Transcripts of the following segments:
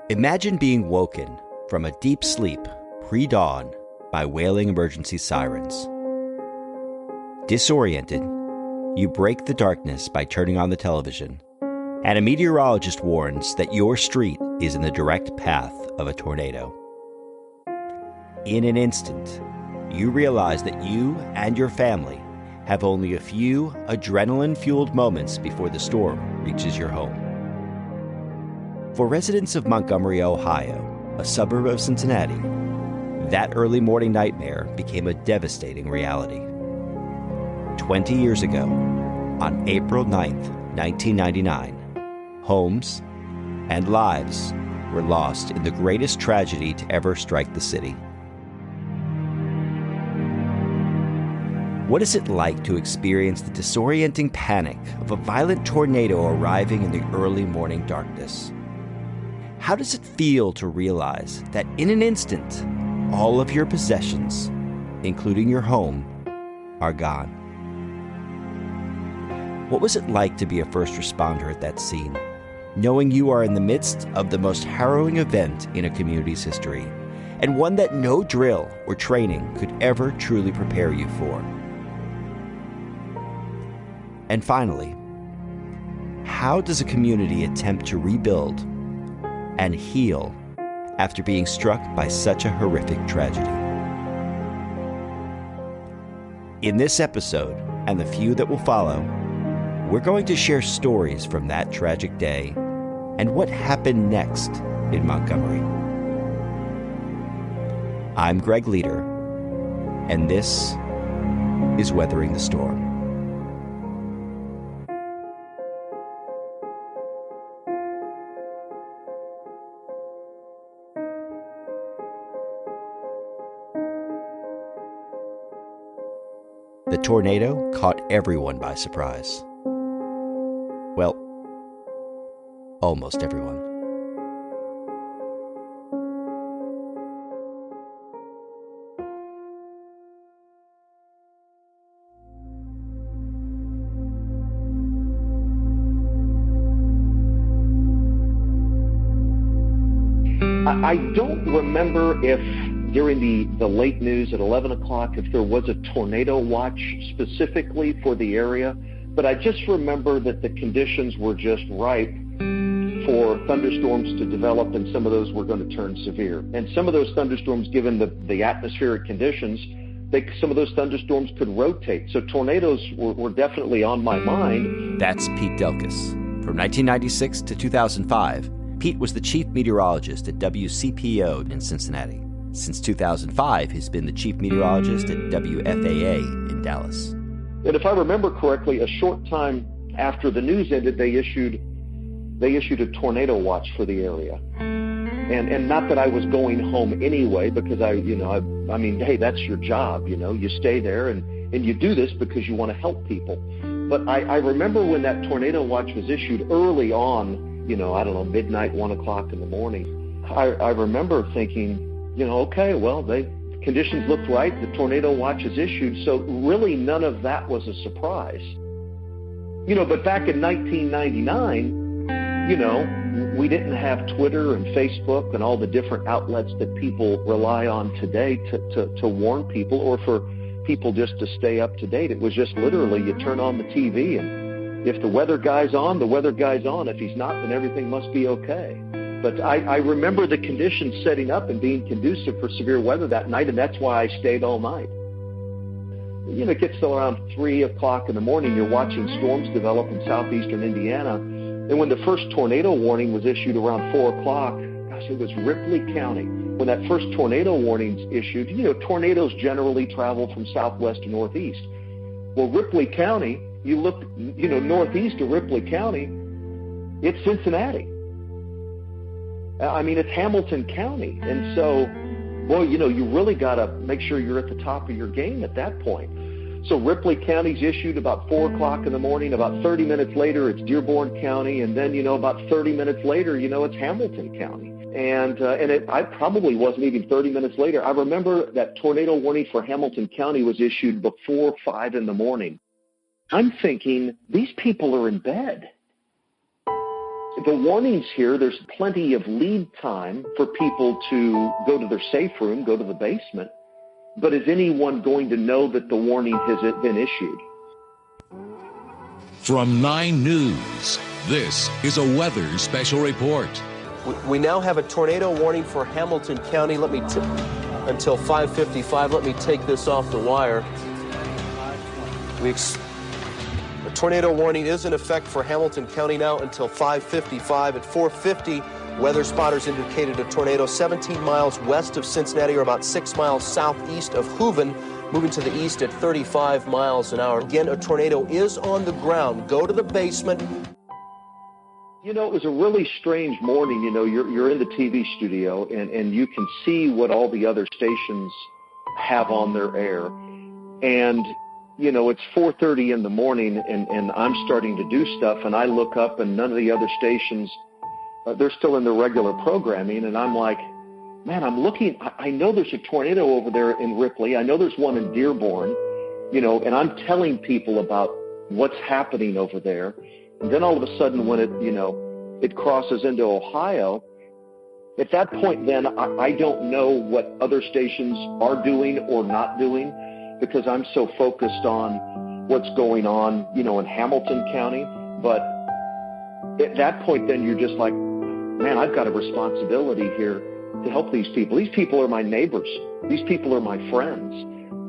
Imagine being woken from a deep sleep pre-dawn by wailing emergency sirens. Disoriented, you break the darkness by turning on the television, and a meteorologist warns that your street is in the direct path of a tornado. In an instant, you realize that you and your family have only a few adrenaline-fueled moments before the storm reaches your home. For residents of Montgomery, Ohio, a suburb of Cincinnati, that early morning nightmare became a devastating reality. 20 years ago, on April 9th, 1999, homes and lives were lost in the greatest tragedy to ever strike the city. What is it like to experience the disorienting panic of a violent tornado arriving in the early morning darkness? How does it feel to realize that in an instant, all of your possessions, including your home, are gone? What was it like to be a first responder at that scene, knowing you are in the midst of the most harrowing event in a community's history, and one that no drill or training could ever truly prepare you for? And finally, how does a community attempt to rebuild and heal after being struck by such a horrific tragedy? In this episode, and the few that will follow, we're going to share stories from that tragic day and what happened next in Montgomery. I'm Greg Leader, and this is Weathering the Storm. The tornado caught everyone by surprise. Well, almost everyone. I don't remember if during the late news at 11 o'clock if there was a tornado watch specifically for the area, but I just remember that the conditions were just ripe for thunderstorms to develop, and some of those were going to turn severe. And some of those thunderstorms, given the atmospheric conditions, some of those thunderstorms could rotate. So tornadoes were definitely on my mind. That's Pete Delkus. From 1996 to 2005, Pete was the chief meteorologist at WCPO in Cincinnati. Since 2005, he's been the chief meteorologist at WFAA in Dallas. And if I remember correctly, a short time after the news ended, they issued a tornado watch for the area. And not that I was going home anyway, because I mean, hey, that's your job, you stay there and you do this because you want to help people. But I remember when that tornado watch was issued early on, I don't know, midnight, 1 o'clock in the morning, I remember thinking, okay, well, conditions looked right. The tornado watch is issued. So really none of that was a surprise. But back in 1999, we didn't have Twitter and Facebook and all the different outlets that people rely on today to warn people or for people just to stay up to date. It was just literally you turn on the TV, and if the weather guy's on, the weather guy's on. If he's not, then everything must be okay. But I remember the conditions setting up and being conducive for severe weather that night, and that's why I stayed all night. It gets till around 3 o'clock in the morning. You're watching storms develop in southeastern Indiana. And when the first tornado warning was issued around 4 o'clock, gosh, it was Ripley County. When that first tornado warning's issued, tornadoes generally travel from southwest to northeast. Well, Ripley County, you look, northeast of Ripley County, it's Cincinnati. I mean, it's Hamilton County. And so, boy, you really got to make sure you're at the top of your game at that point. So Ripley County's issued about 4 o'clock in the morning. About 30 minutes later, it's Dearborn County. And then, about 30 minutes later, it's Hamilton County. And I probably wasn't even 30 minutes later. I remember that tornado warning for Hamilton County was issued before 5 in the morning. I'm thinking, these people are in bed. The warnings here, there's plenty of lead time for people to go to their safe room, go to the basement. But is anyone going to know that the warning has been issued? From 9 News, this is a weather special report. We now have a tornado warning for Hamilton County. Until 5:55. Let me take this off the wire. A tornado warning is in effect for Hamilton County now until 5:55. At 4:50, weather spotters indicated a tornado 17 miles west of Cincinnati, or about 6 miles southeast of Hooven, moving to the east at 35 miles an hour. Again, a tornado is on the ground. Go to the basement. You know, it was a really strange morning. You know, you're in the TV studio, and you can see what all the other stations have on their air. And, you know, it's 4:30 in the morning, and I'm starting to do stuff, and I look up, and none of the other stations, they're still in their regular programming, and I'm like, man, I'm looking, I know there's a tornado over there in Ripley. I know there's one in Dearborn, you know, and I'm telling people about what's happening over there. And then all of a sudden when it crosses into Ohio, at that point then I don't know what other stations are doing or not doing, because I'm so focused on what's going on, you know, in Hamilton County. But at that point then you're just like, man, I've got a responsibility here to help these people. These people are my neighbors. These people are my friends.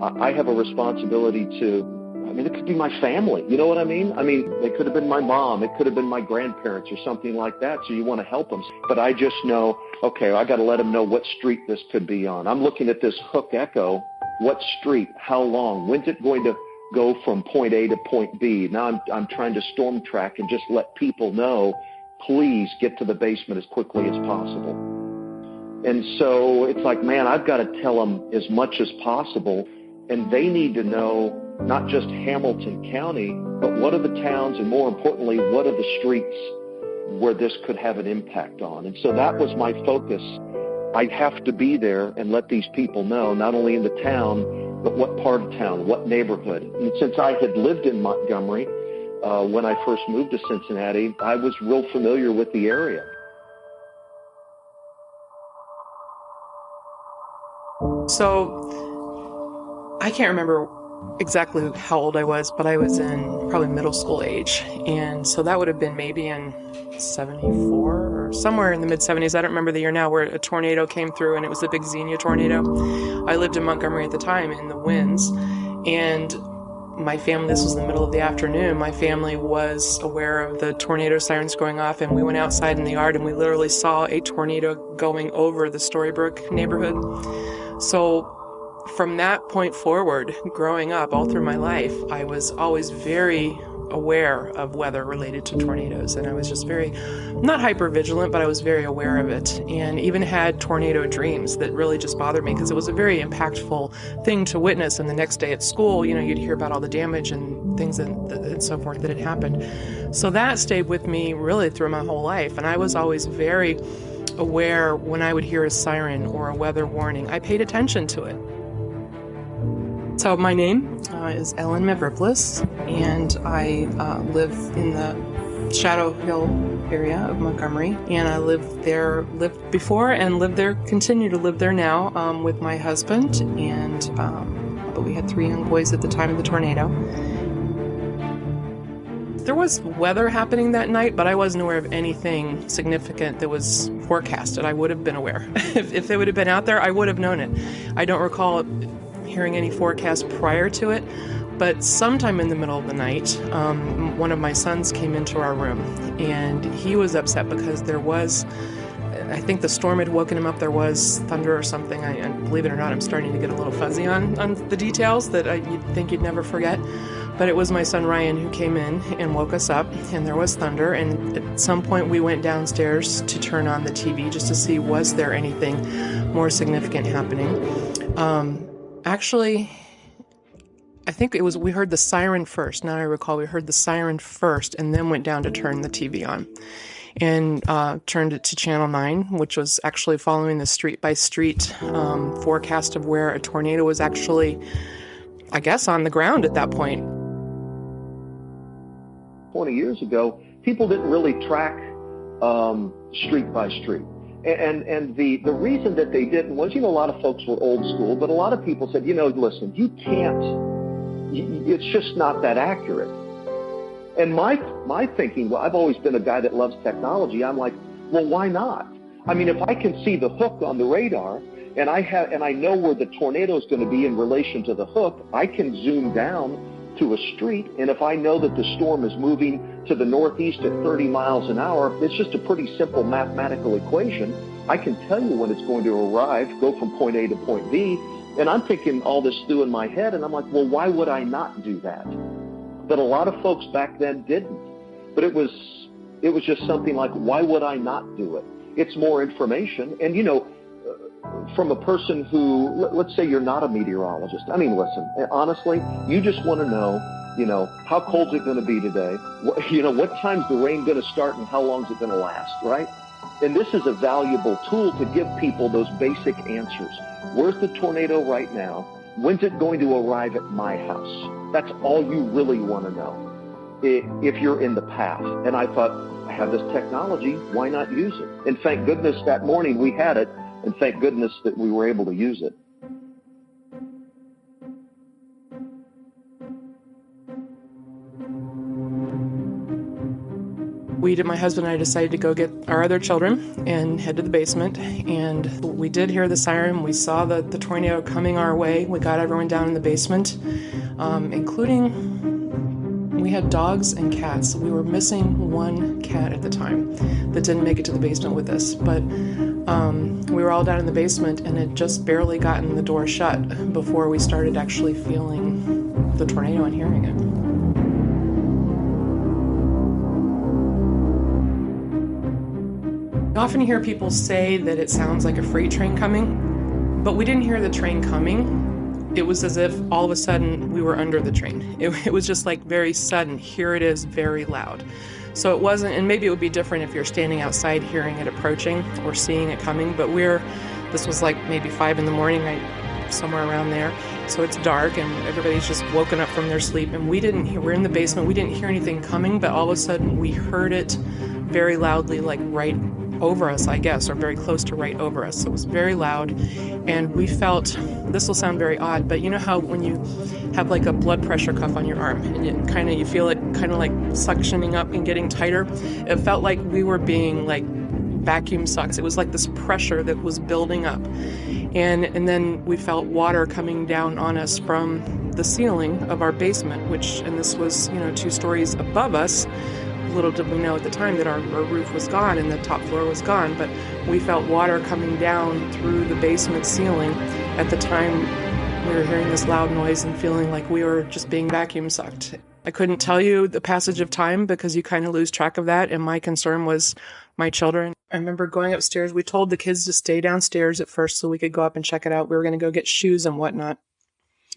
I have a responsibility to, it could be my family. You know what I mean? They could have been my mom. It could have been my grandparents or something like that. So you want to help them. But I just know, okay, I got to let them know what street this could be on. I'm looking at this hook echo. What street? How long? When's it going to go from point A to point B? Now I'm trying to storm track and just let people know, please get to the basement as quickly as possible. And so it's like, man, I've got to tell them as much as possible. And they need to know not just Hamilton County, but what are the towns, and more importantly, what are the streets where this could have an impact on. And so that was my focus. I have to be there and let these people know, not only in the town, but what part of town, what neighborhood. And since I had lived in Montgomery when I first moved to Cincinnati, I was real familiar with the area. So I can't remember exactly how old I was, but I was in probably middle school age. And so that would have been maybe in 74 or somewhere in the mid-70s. I don't remember the year now, where a tornado came through, and it was the big Xenia tornado. I lived in Montgomery at the time in the winds. And my family, this was in the middle of the afternoon, my family was aware of the tornado sirens going off, and we went outside in the yard and we literally saw a tornado going over the Storybrooke neighborhood. So from that point forward, growing up all through my life, I was always very aware of weather related to tornadoes, and I was just very, not hyper vigilant, but I was very aware of it, and even had tornado dreams that really just bothered me, because it was a very impactful thing to witness. And the next day at school, you know, you'd hear about all the damage and things and so forth that had happened. So that stayed with me really through my whole life, and I was always very aware when I would hear a siren or a weather warning. I paid attention to it. So my name is Ellen Mevriplis, and I live in the Shadow Hill area of Montgomery, and I lived before and continue to live there now with my husband, and but we had 3 young boys at the time of the tornado. There was weather happening that night, but I wasn't aware of anything significant that was forecasted. I would have been aware. If they would have been out there, I would have known it. I don't recall hearing any forecast prior to it, but sometime in the middle of the night, one of my sons came into our room, and he was upset because there was, I think the storm had woken him up. There was thunder or something. And believe it or not, I'm starting to get a little fuzzy on the details that you'd think you'd never forget. But it was my son Ryan who came in and woke us up, and there was thunder. And at some point we went downstairs to turn on the TV just to see, was there anything more significant happening. Actually, I think it was, we heard the siren first. Now I recall we heard the siren first and then went down to turn the TV on, and turned it to Channel 9, which was actually following the street-by-street forecast of where a tornado was actually, I guess, on the ground at that point. 20 years ago, people didn't really track street by street. And the reason that they didn't was, a lot of folks were old school, but a lot of people said, listen, you can't, it's just not that accurate. And my thinking, well, I've always been a guy that loves technology. I'm like, well, why not? I mean, if I can see the hook on the radar and I know where the tornado is going to be in relation to the hook, I can zoom down to a street, and if I know that the storm is moving to the northeast at 30 miles an hour, it's just a pretty simple mathematical equation. I can tell you when it's going to arrive, go from point A to point B, and I'm thinking all this through in my head, and I'm like, well, why would I not do that? But a lot of folks back then didn't. But it was just something like, why would I not do it? It's more information, and from a person who, let's say you're not a meteorologist. I mean, listen, honestly, you just want to know, how cold is it going to be today? What time's the rain going to start and how long is it going to last, right? And this is a valuable tool to give people those basic answers. Where's the tornado right now? When's it going to arrive at my house? That's all you really want to know if you're in the path. And I thought, I have this technology, why not use it? And thank goodness that morning we had it. And thank goodness that we were able to use it. My husband and I decided to go get our other children and head to the basement. And we did hear the siren. We saw the tornado coming our way. We got everyone down in the basement, including we had dogs and cats. We were missing one cat at the time that didn't make it to the basement with us. But we were all down in the basement and had just barely gotten the door shut before we started actually feeling the tornado and hearing it. I often hear people say that it sounds like a freight train coming, but we didn't hear the train coming. It was as if all of a sudden we were under the train. It was just like very sudden. Here it is, very loud. So it wasn't, and maybe it would be different if you're standing outside hearing it approaching or seeing it coming, but this was like maybe 5 a.m, somewhere around there. So it's dark and everybody's just woken up from their sleep, and we're in the basement, we didn't hear anything coming, but all of a sudden we heard it very loudly, like right over us, I guess, or very close to right over us. So it was very loud, and we felt, this will sound very odd, but you know how when you have like a blood pressure cuff on your arm and you feel it kind of like suctioning up and getting tighter? It felt like we were being like vacuum sucked. It was like this pressure that was building up. And then we felt water coming down on us from the ceiling of our basement, and this was, 2 stories above us. Little did we know at the time that our roof was gone and the top floor was gone, but we felt water coming down through the basement ceiling. At the time, we were hearing this loud noise and feeling like we were just being vacuum sucked. I couldn't tell you the passage of time because you kind of lose track of that, and my concern was my children. I remember going upstairs. We told the kids to stay downstairs at first so we could go up and check it out. We were going to go get shoes and whatnot.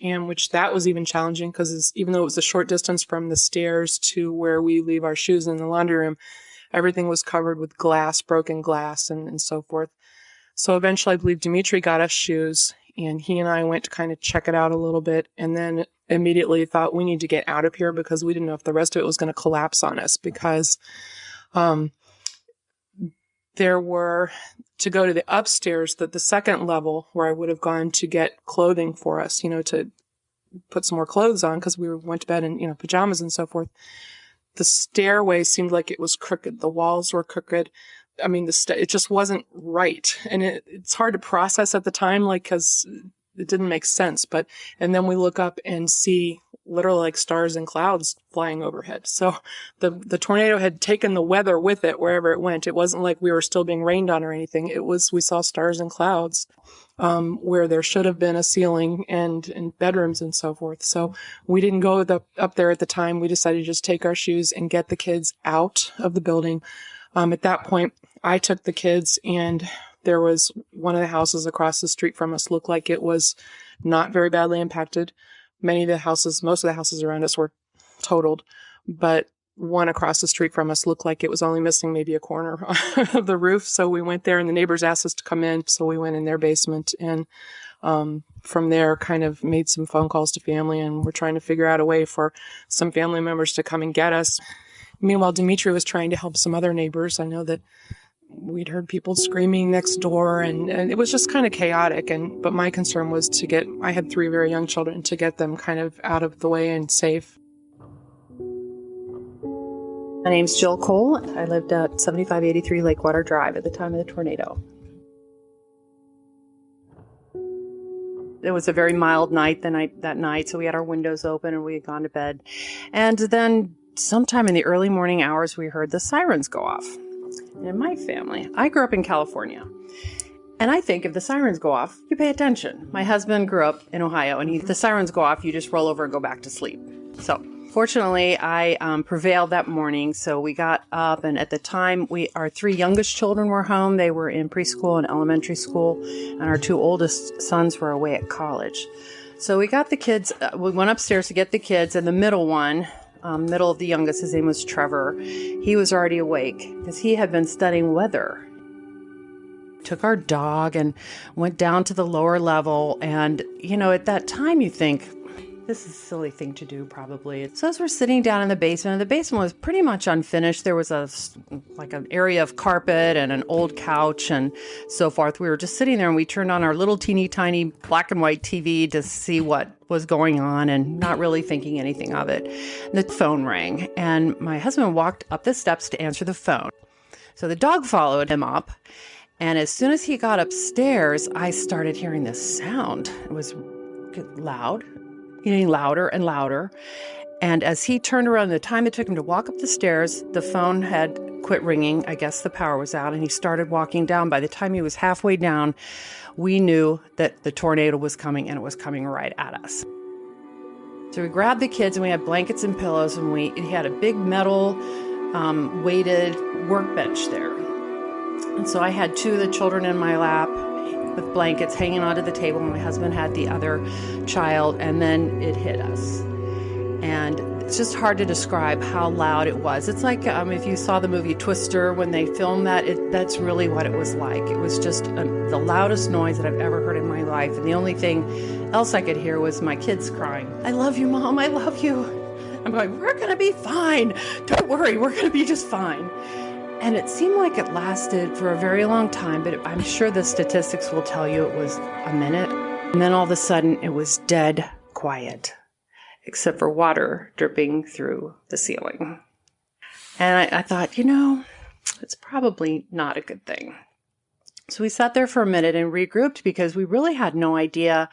And which that was even challenging because even though it was a short distance from the stairs to where we leave our shoes in the laundry room, everything was covered with glass, broken glass, and so forth. So eventually I believe Dimitri got us shoes, and he and I went to kind of check it out a little bit, and then immediately thought we need to get out of here because we didn't know if the rest of it was going to collapse on us, because there were, to go to the upstairs, the second level where I would have gone to get clothing for us, to put some more clothes on because we went to bed in, pajamas and so forth. The stairway seemed like it was crooked. The walls were crooked. I mean, it just wasn't right. And it's hard to process at the time, because it didn't make sense. And then we look up and see literally like stars and clouds flying overhead. So the tornado had taken the weather with it wherever it went. It wasn't like we were still being rained on or anything. We saw stars and clouds, where there should have been a ceiling and bedrooms and so forth. So we didn't go up there at the time. We decided to just take our shoes and get the kids out of the building. At that point, I took the kids, and there was one of the houses across the street from us looked like it was not very badly impacted. Most of the houses around us were totaled, but one across the street from us looked like it was only missing maybe a corner of the roof. So we went there, and the neighbors asked us to come in. So we went in their basement, and from there kind of made some phone calls to family, and we're trying to figure out a way for some family members to come and get us. Meanwhile, Dimitri was trying to help some other neighbors. I know that we'd heard people screaming next door, and it was just kind of chaotic. But my concern was I had 3 very young children, to get them kind of out of the way and safe. My name's Jill Cole. I lived at 7583 Lakewater Drive at the time of the tornado. It was a very mild night that night, so we had our windows open and we had gone to bed. And then sometime in the early morning hours, we heard the sirens go off. And in my family, I grew up in California. And I think if the sirens go off, you pay attention. My husband grew up in Ohio, and if the sirens go off, you just roll over and go back to sleep. So fortunately, I prevailed that morning. So we got up, and at the time, our 3 youngest children were home. They were in preschool and elementary school, and our 2 oldest sons were away at college. So we got the kids, we went upstairs to get the kids, and the middle one, middle of the youngest, his name was Trevor, he was already awake because he had been studying weather. Took our dog and went down to the lower level, and, at that time you think, this is a silly thing to do, probably. So as we're sitting down in the basement, and the basement was pretty much unfinished. There was an area of carpet and an old couch and so forth. We were just sitting there, and we turned on our little teeny tiny black and white TV to see what was going on, and not really thinking anything of it. And the phone rang, and my husband walked up the steps to answer the phone. So the dog followed him up, and as soon as he got upstairs, I started hearing this sound. It was loud, getting louder and louder. And as he turned around, the time it took him to walk up the stairs, the phone had quit ringing. I guess the power was out, and he started walking down. By the time he was halfway down, we knew that the tornado was coming, and it was coming right at us. So we grabbed the kids, and we had blankets and pillows, and he had a big metal weighted workbench there. And so I had 2 of the children in my lap with blankets hanging onto the table, and my husband had the other child, and then it hit us. And it's just hard to describe how loud it was. It's like if you saw the movie Twister, when they filmed that's really what it was like. It was just the loudest noise that I've ever heard in my life. And the only thing else I could hear was my kids crying, "I love you, Mom, I love you." I'm going, "We're going to be fine. Don't worry, we're going to be just fine." And it seemed like it lasted for a very long time, but I'm sure the statistics will tell you it was a minute. And then all of a sudden, it was dead quiet, except for water dripping through the ceiling. And I thought, it's probably not a good thing. So we sat there for a minute and regrouped, because we really had no idea,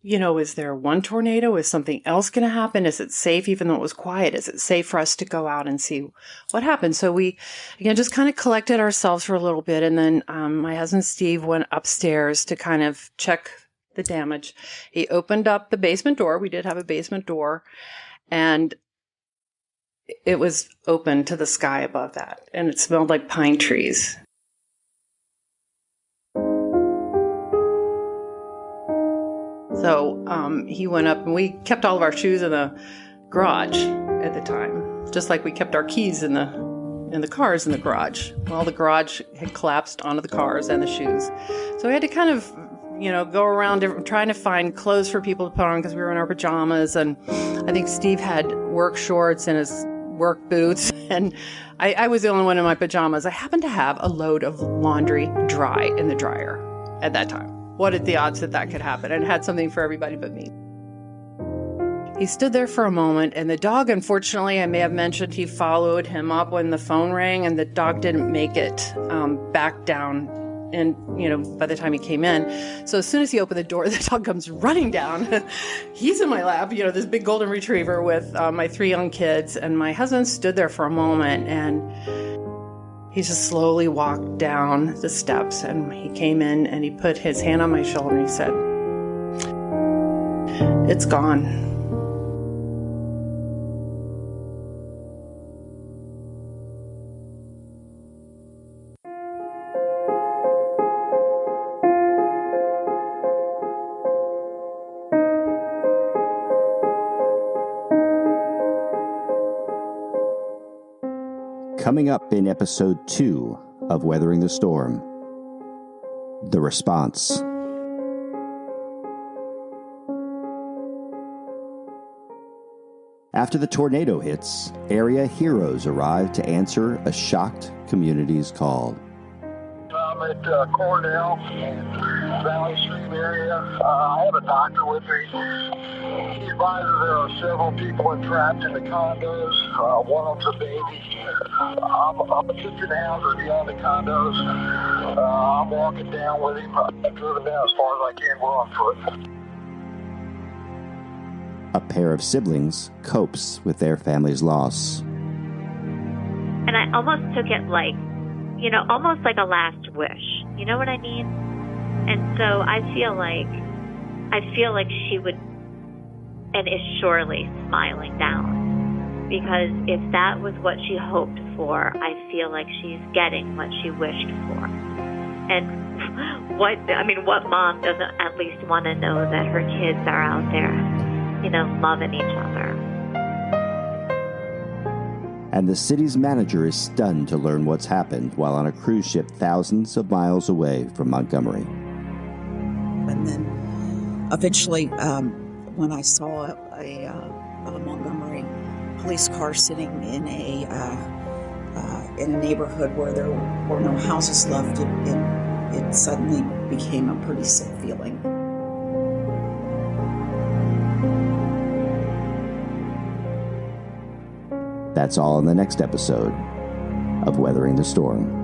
is there one tornado? Is something else going to happen? Is it safe, even though it was quiet? Is it safe for us to go out and see what happened? So we, just kind of collected ourselves for a little bit. And then my husband, Steve, went upstairs to kind of check the damage. He opened up the basement door. We did have a basement door, and it was open to the sky above that. And it smelled like pine trees. So he went up, and we kept all of our shoes in the garage at the time, just like we kept our keys in the cars in the garage. Well, the garage had collapsed onto the cars and the shoes. So we had to kind of, go around trying to find clothes for people to put on, because we were in our pajamas. And I think Steve had work shorts and his work boots, and I was the only one in my pajamas. I happened to have a load of laundry dry in the dryer at that time. What are the odds that could happen? And it had something for everybody but me. He stood there for a moment, and the dog, unfortunately, I may have mentioned, he followed him up when the phone rang, and the dog didn't make it back down. And, by the time he came in. So as soon as he opened the door, the dog comes running down. He's in my lap, this big golden retriever with my 3 young kids. And my husband stood there for a moment, and he just slowly walked down the steps, and he came in, and he put his hand on my shoulder, and he said, "It's gone." Coming up in episode 2 of Weathering the Storm, the response. After the tornado hits, area heroes arrive to answer a shocked community's call. I'm at Cornell, Valley Stream area. I have a doctor with me. He advises there are several people entrapped in the condos. One of them's a baby. I'm assisting the house beyond the condos. I'm walking down with him. I've driven down as far as I can. We're on foot. A pair of siblings copes with their family's loss. And I almost took it like, almost like a last wish. You know what I mean? And so I feel like she would, and is surely smiling down. Because if that was what she hoped for, I feel like she's getting what she wished for. And what mom doesn't at least want to know that her kids are out there, loving each other. And the city's manager is stunned to learn what's happened while on a cruise ship thousands of miles away from Montgomery. And then eventually, when I saw a Montgomery police car sitting in a neighborhood where there were no houses left, it suddenly became a pretty sick feeling. That's all in the next episode of Weathering the Storm.